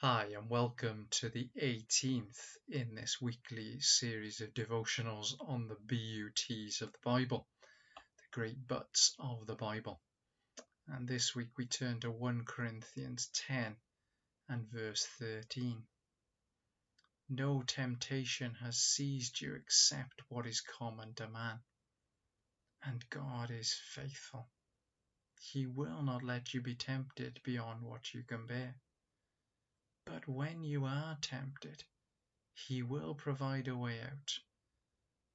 Hi, and welcome to the 18th in this weekly series of devotionals on the BUTs of the Bible, the great butts of the Bible. And this week we turn to 1 Corinthians 10 and verse 13. No temptation has seized you except what is common to man, and God is faithful. He will not let you be tempted beyond what you can bear. But when you are tempted, He will provide a way out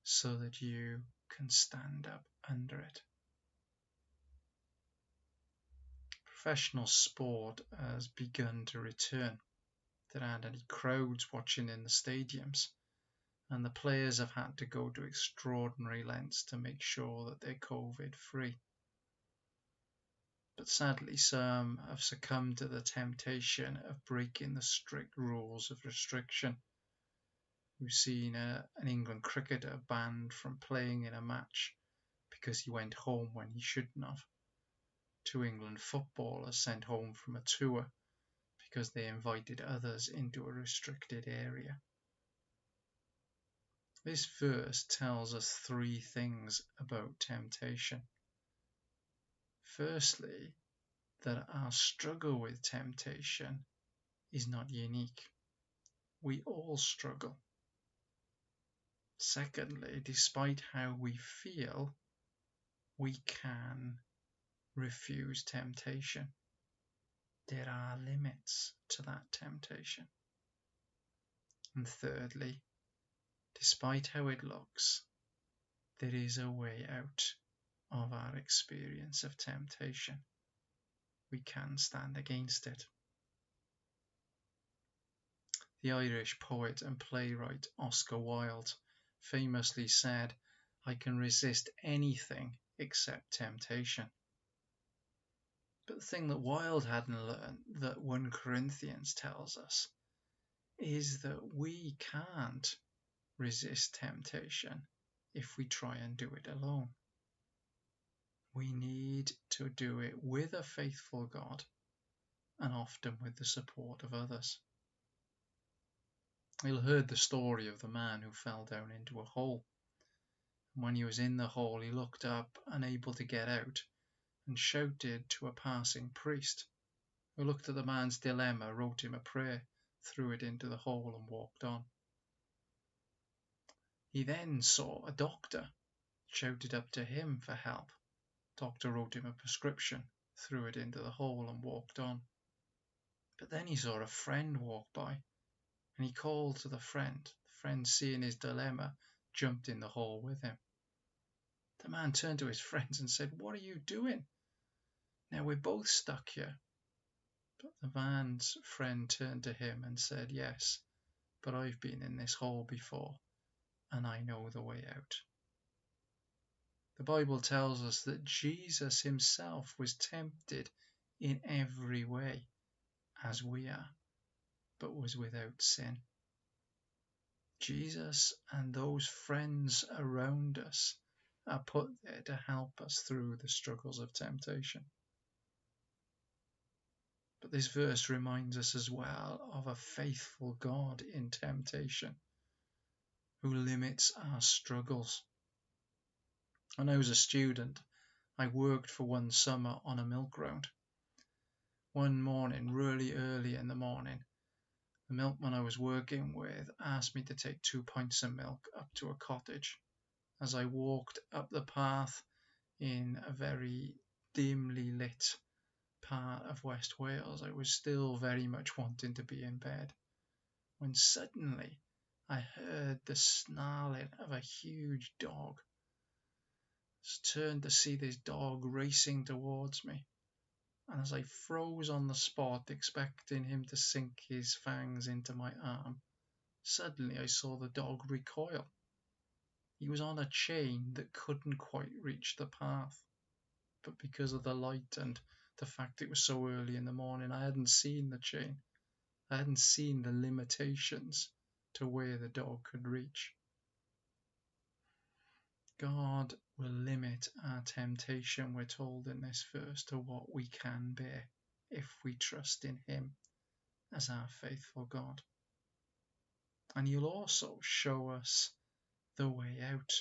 so that you can stand up under it. Professional sport has begun to return. There aren't any crowds watching in the stadiums, and the players have had to go to extraordinary lengths to make sure that they're COVID-free. But sadly, some have succumbed to the temptation of breaking the strict rules of restriction. We've seen an England cricketer banned from playing in a match because he went home when he shouldn't have. Two England footballers sent home from a tour because they invited others into a restricted area. This verse tells us three things about temptation. Firstly, that our struggle with temptation is not unique. We all struggle. Secondly, despite how we feel, we can refuse temptation. There are limits to that temptation. And thirdly, despite how it looks, there is a way out of our experience of temptation. We can stand against it. The Irish poet and playwright Oscar Wilde famously said, "I can resist anything except temptation." But the thing that Wilde hadn't learned, that 1 Corinthians tells us, is that we can't resist temptation if we try and do it alone. We need to do it with a faithful God and often with the support of others. You'll heard the story of the man who fell down into a hole. When he was in the hole, he looked up, unable to get out, and shouted to a passing priest, who looked at the man's dilemma, wrote him a prayer, threw it into the hole, and walked on. He then saw a doctor, shouted up to him for help. Doctor wrote him a prescription, threw it into the hole, and walked on. But then he saw a friend walk by, and he called to the friend. The friend, seeing his dilemma, jumped in the hole with him. The man turned to his friends and said, "What are you doing? Now we're both stuck here." But the man's friend turned to him and said, "Yes, but I've been in this hole before, and I know the way out." The Bible tells us that Jesus himself was tempted in every way as we are, but was without sin. Jesus and those friends around us are put there to help us through the struggles of temptation. But this verse reminds us as well of a faithful God in temptation who limits our struggles. When I was a student, I worked for one summer on a milk round. One morning, really early in the morning, the milkman I was working with asked me to take 2 pints of milk up to a cottage. As I walked up the path in a very dimly lit part of West Wales, I was still very much wanting to be in bed, when suddenly I heard the snarling of a huge dog. I turned to see this dog racing towards me, and as I froze on the spot, expecting him to sink his fangs into my arm, suddenly I saw the dog recoil. He was on a chain that couldn't quite reach the path, but because of the light and the fact it was so early in the morning, I hadn't seen the chain. I hadn't seen the limitations to where the dog could reach. God will limit our temptation, we're told in this verse, to what we can bear if we trust in him as our faithful God. And He'll also show us the way out,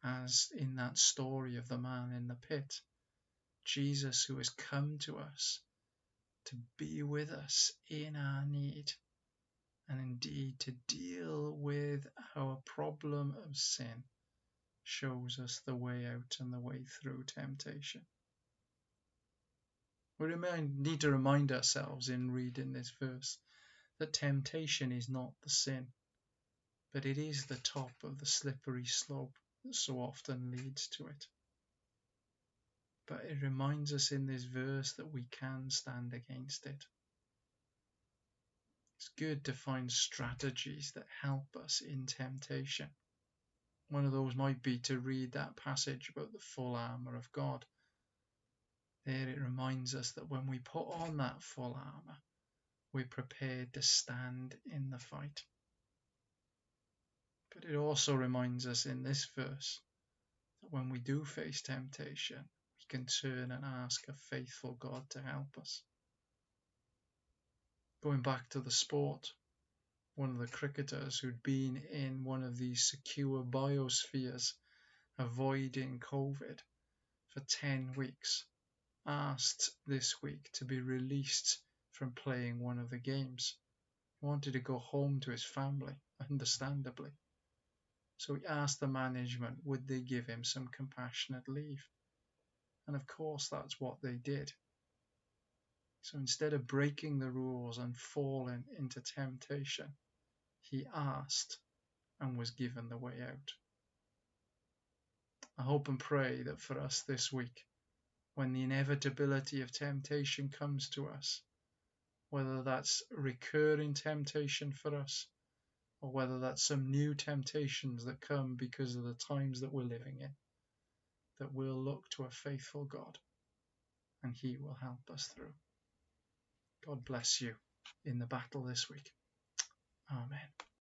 as in that story of the man in the pit. Jesus, who has come to us to be with us in our need, and indeed to deal with our problem of sin, shows us the way out and the way through temptation. We need to remind ourselves in reading this verse that temptation is not the sin, but it is the top of the slippery slope that so often leads to it. But it reminds us in this verse that we can stand against it. It's good to find strategies that help us in temptation. One of those might be to read that passage about the full armour of God. There it reminds us that when we put on that full armour, we're prepared to stand in the fight. But it also reminds us in this verse that when we do face temptation, we can turn and ask a faithful God to help us. Going back to the sport, one of the cricketers who'd been in one of these secure biospheres, avoiding COVID for 10 weeks, asked this week to be released from playing one of the games. He wanted to go home to his family, understandably. So he asked the management, would they give him some compassionate leave? And of course, that's what they did. So instead of breaking the rules and falling into temptation, he asked and was given the way out. I hope and pray that for us this week, when the inevitability of temptation comes to us, whether that's recurring temptation for us, or whether that's some new temptations that come because of the times that we're living in, that we'll look to a faithful God and He will help us through. God bless you in the battle this week. Amen.